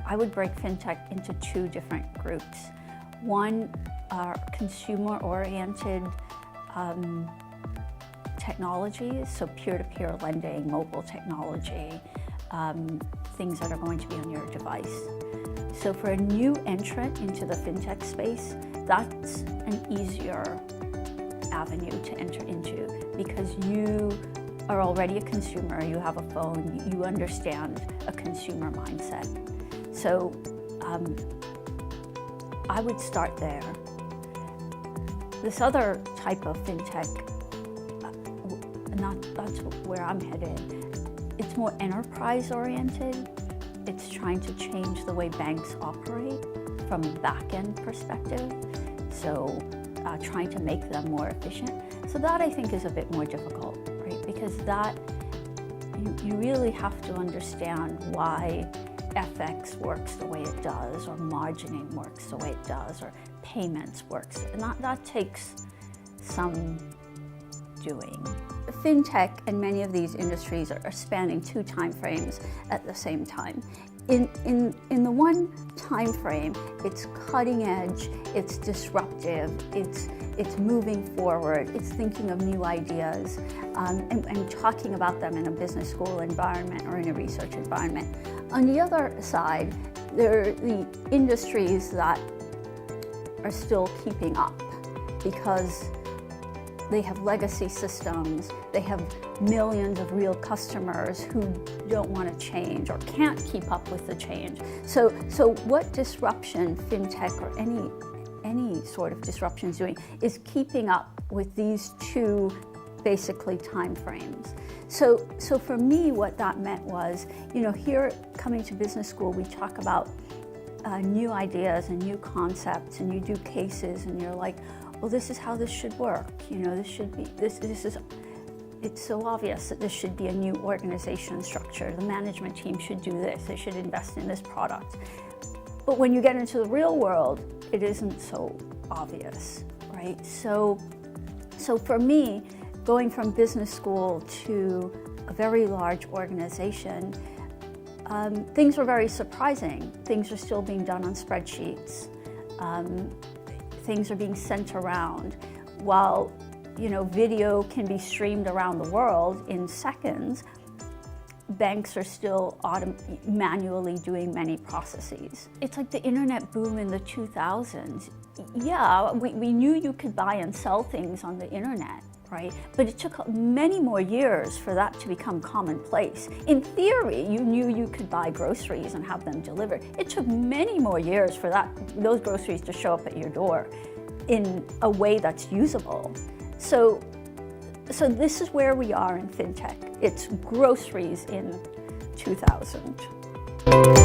I would break fintech into two different groups. One are consumer-oriented technologies, so peer-to-peer lending, mobile technology, things that are going to be on your device. So for a new entrant into the fintech space, that's an easier avenue to enter into because you are already a consumer, you have a phone, you understand a consumer mindset. So I would start there. This other type of fintech, that's where I'm headed. It's more enterprise-oriented. It's trying to change the way banks operate from a back-end perspective. So trying to make them more efficient. So that I think is a bit more difficult, right? Because that, you really have to understand why FX works the way it does, or margining works the way it does, or payments works. And that takes some doing. Fintech and many of these industries are spanning two time frames at the same time. In the one time frame, it's cutting edge, it's disruptive, it's moving forward, it's thinking of new ideas, and talking about them in a business school environment or in a research environment. On the other side, there are the industries that are still keeping up because they have legacy systems, they have millions of real customers who don't want to change or can't keep up with the change. So what disruption fintech or any sort of disruption is doing is keeping up with these two basically time frames. So for me, what that meant was, here coming to business school, we talk about new ideas and new concepts, and you do cases, and you're like, well, this is how this should work. It's so obvious that this should be a new organization structure. The management team should do this. They should invest in this product. But when you get into the real world, it isn't so obvious, right? So for me, going from business school to a very large organization, things were very surprising. Things are still being done on spreadsheets. Things are being sent around. While video can be streamed around the world in seconds, banks are still manually doing many processes. It's like the internet boom in the 2000s. Yeah, we knew you could buy and sell things on the internet, right? But it took many more years for that to become commonplace. In theory, you knew you could buy groceries and have them delivered. It took many more years for those groceries to show up at your door in a way that's usable. So this is where we are in fintech. It's groceries in 2000.